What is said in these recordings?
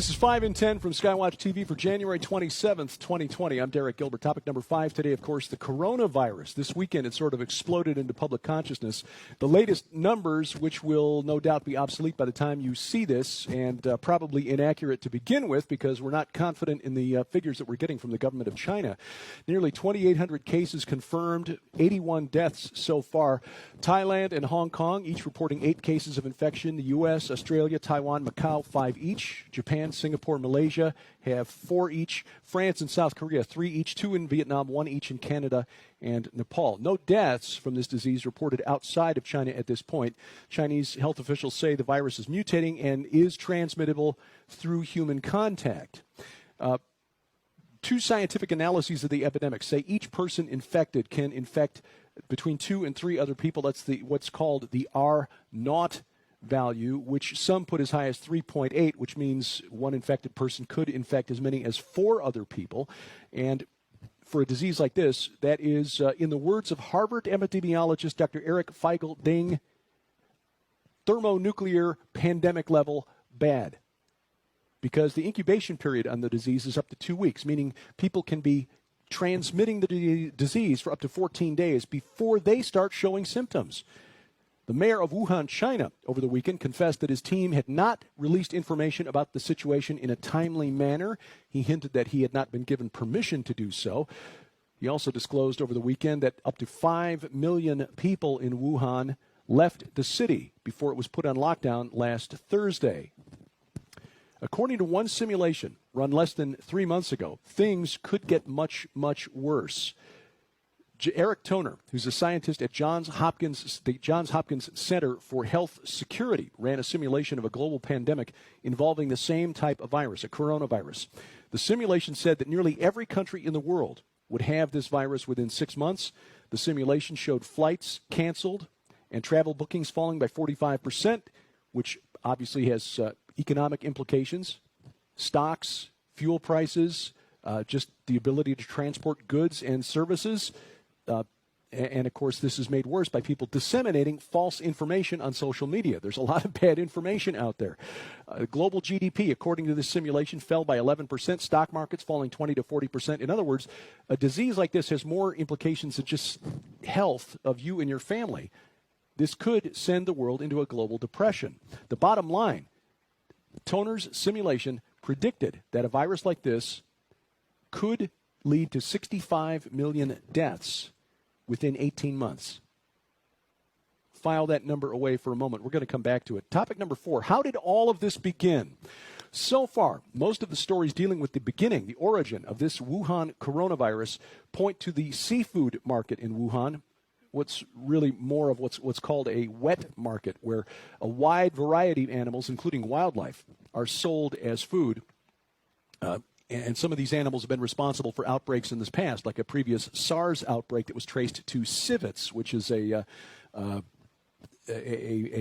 This is 5 in 10 from Skywatch TV for January 27th, 2020. I'm Derek Gilbert. Topic number 5 today, of course, the coronavirus. This weekend, it sort of exploded into public consciousness. The latest numbers, which will no doubt be obsolete by the time you see this, and probably inaccurate to begin with because we're not confident in the figures that we're getting from the government of China. Nearly 2,800 cases confirmed, 81 deaths so far. Thailand and Hong Kong, each reporting 8 cases of infection. The U.S., Australia, Taiwan, Macau, 5 each. Japan, Singapore, Malaysia have 4 each. France and South Korea, 3 each. 2 in Vietnam, 1 each in Canada and Nepal. No deaths from this disease reported outside of China at this point. Chinese health officials say the virus is mutating and is transmittable through human contact. 2 scientific analyses of the epidemic say each person infected can infect between 2 and 3 other people. That's what's called the R0 value, which some put as high as 3.8, which means one infected person could infect as many as 4 other people. And for a disease like this, that is, in the words of Harvard epidemiologist Dr. Eric Feigl-Ding, thermonuclear pandemic level bad. Because the incubation period on the disease is up to 2 weeks, meaning people can be transmitting the disease for up to 14 days before they start showing symptoms. The mayor of Wuhan, China, over the weekend confessed that his team had not released information about the situation in a timely manner. He hinted that he had not been given permission to do so. He also disclosed over the weekend that up to 5 million people in Wuhan left the city before it was put on lockdown last Thursday. According to one simulation run less than 3 months ago, things could get much, much worse. Eric Toner, who's a scientist at the Johns Hopkins Center for Health Security, ran a simulation of a global pandemic involving the same type of virus, a coronavirus. The simulation said that nearly every country in the world would have this virus within 6 months. The simulation showed flights canceled and travel bookings falling by 45%, which obviously has economic implications, stocks, fuel prices, just the ability to transport goods and services. And, of course, this is made worse by people disseminating false information on social media. There's a lot of bad information out there. Global GDP, according to this simulation, fell by 11%, stock markets falling 20 to 40%. In other words, a disease like this has more implications than just health of you and your family. This could send the world into a global depression. The bottom line, Toner's simulation predicted that a virus like this could lead to 65 million deaths within 18 months. File that number away for a moment. We're going to come back to it. Topic number 4, how did all of this begin? So far, most of the stories dealing with the beginning, the origin of this Wuhan coronavirus, point to the seafood market in Wuhan. What's really more of what's called a wet market, where a wide variety of animals, including wildlife, are sold as food. And some of these animals have been responsible for outbreaks in this past, like a previous SARS outbreak that was traced to civets, which is a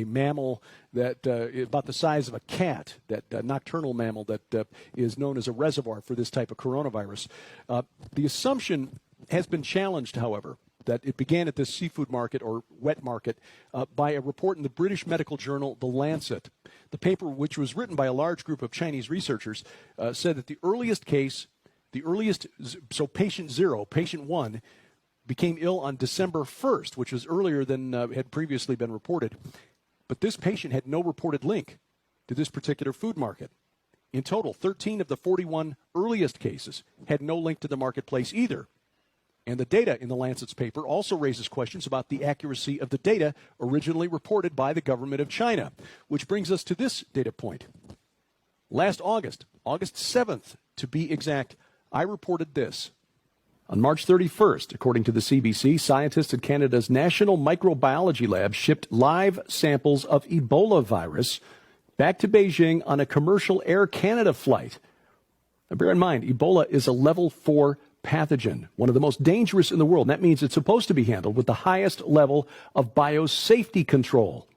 mammal that about the size of a cat, that nocturnal mammal that is known as a reservoir for this type of coronavirus. The assumption has been challenged, however, that it began at this seafood market or wet market by a report in the British medical journal The Lancet. The paper, which was written by a large group of Chinese researchers, said that the earliest case, so patient 0, patient 1, became ill on December 1st, which was earlier than had previously been reported. But this patient had no reported link to this particular food market. In total, 13 of the 41 earliest cases had no link to the marketplace either. And the data in the Lancet's paper also raises questions about the accuracy of the data originally reported by the government of China, which brings us to this data point. Last August 7th to be exact, I reported this. On March 31st, according to the CBC, scientists at Canada's National Microbiology Lab shipped live samples of Ebola virus back to Beijing on a commercial Air Canada flight. Now, bear in mind, Ebola is a level 4 pathogen, one of the most dangerous in the world. And that means it's supposed to be handled with the highest level of biosafety control.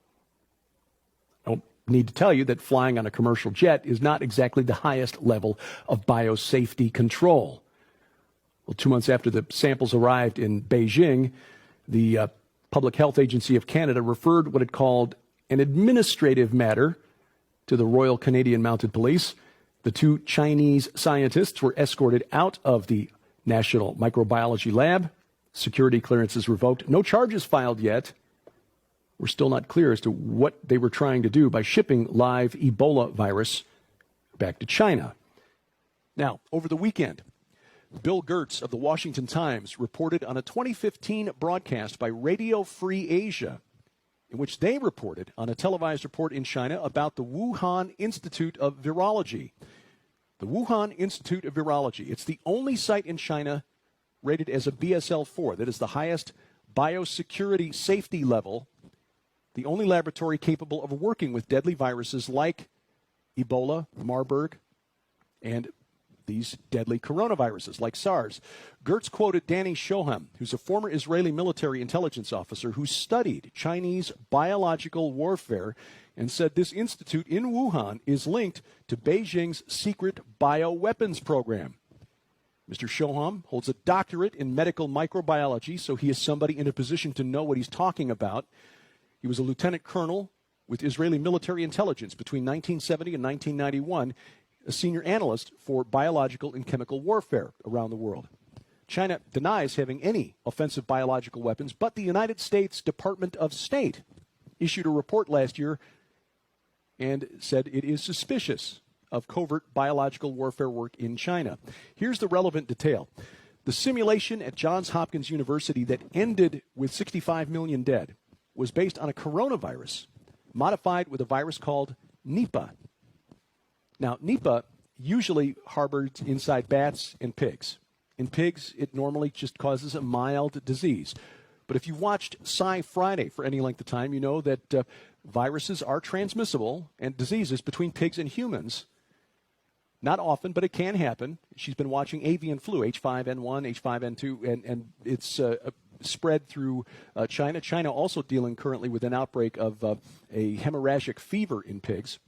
I don't need to tell you that flying on a commercial jet is not exactly the highest level of biosafety control. Well, 2 months after the samples arrived in Beijing, the Public Health Agency of Canada referred what it called an administrative matter to the Royal Canadian Mounted Police. The two Chinese scientists were escorted out of the National Microbiology Lab. Security clearances revoked. No charges filed yet. We're still not clear as to what they were trying to do by shipping live Ebola virus back to China. Now, over the weekend, Bill Gertz of the Washington Times reported on a 2015 broadcast by Radio Free Asia, in which they reported on a televised report in China about the Wuhan Institute of Virology. The Wuhan Institute of Virology. It's the only site in China rated as a BSL-4. That is the highest biosecurity safety level, the only laboratory capable of working with deadly viruses like Ebola, Marburg, and these deadly coronaviruses like SARS. Gertz quoted Danny Shoham, who's a former Israeli military intelligence officer who studied Chinese biological warfare, and said this institute in Wuhan is linked to Beijing's secret bioweapons program. Mr. Shoham holds a doctorate in medical microbiology, so he is somebody in a position to know what he's talking about. He was a lieutenant colonel with Israeli military intelligence between 1970 and 1991, a senior analyst for biological and chemical warfare around the world. China denies having any offensive biological weapons, but the United States Department of State issued a report last year and said it is suspicious of covert biological warfare work in China. Here's the relevant detail. The simulation at Johns Hopkins University that ended with 65 million dead was based on a coronavirus modified with a virus called Nipah. Now, Nipah usually harbors inside bats and pigs. In pigs, it normally just causes a mild disease. But if you watched Sci Friday for any length of time, you know that viruses are transmissible and diseases between pigs and humans. Not often, but it can happen. She's been watching avian flu, H5N1, H5N2, and it's spread through China. China also dealing currently with an outbreak of a hemorrhagic fever in pigs.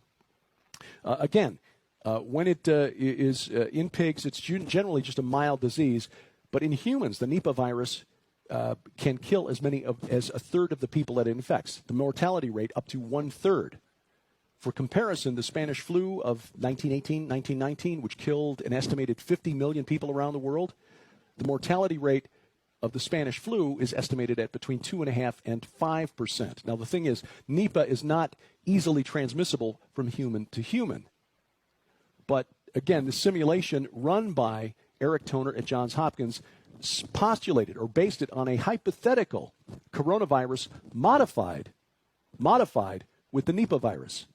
When it is in pigs, it's generally just a mild disease. But in humans, the Nipah virus can kill as many as a third of the people that it infects. The mortality rate up to 1/3. For comparison, the Spanish flu of 1918, 1919, which killed an estimated 50 million people around the world, the mortality rate of the Spanish flu is estimated at between 2.5% and 5%. Now, the thing is, Nipah is not easily transmissible from human to human. But again, the simulation run by Eric Toner at Johns Hopkins postulated or based it on a hypothetical coronavirus modified with the Nipah virus.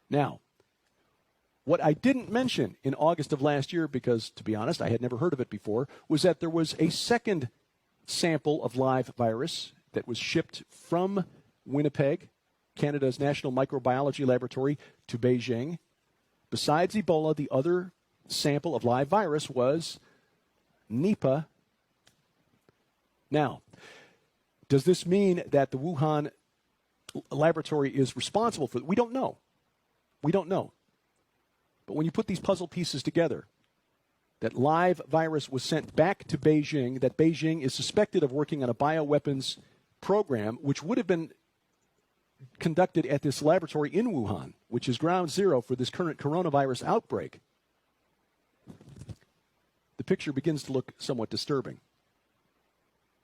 Now, what I didn't mention in August of last year, because to be honest, I had never heard of it before, was that there was a second sample of live virus that was shipped from Winnipeg, Canada's National Microbiology Laboratory, to Beijing. Besides Ebola, the other sample of live virus was Nipah. Now, does this mean that the Wuhan laboratory is responsible for it? We don't know. We don't know. But when you put these puzzle pieces together, that live virus was sent back to Beijing, that Beijing is suspected of working on a bioweapons program, which would have been conducted at this laboratory in Wuhan, which is ground zero for this current coronavirus outbreak, the picture begins to look somewhat disturbing.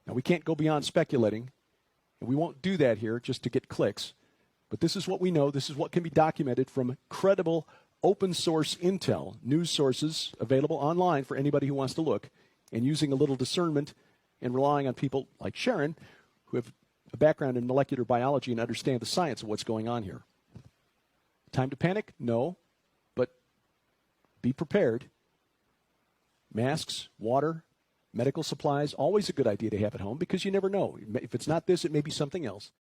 Now, we can't go beyond speculating, and we won't do that here just to get clicks. But this is what we know. This is what can be documented from credible open source intel, news sources available online for anybody who wants to look, and using a little discernment and relying on people like Sharon who have a background in molecular biology and understand the science of what's going on here. Time to panic? No. But be prepared. Masks, water, medical supplies, always a good idea to have at home because you never know. If it's not this, it may be something else.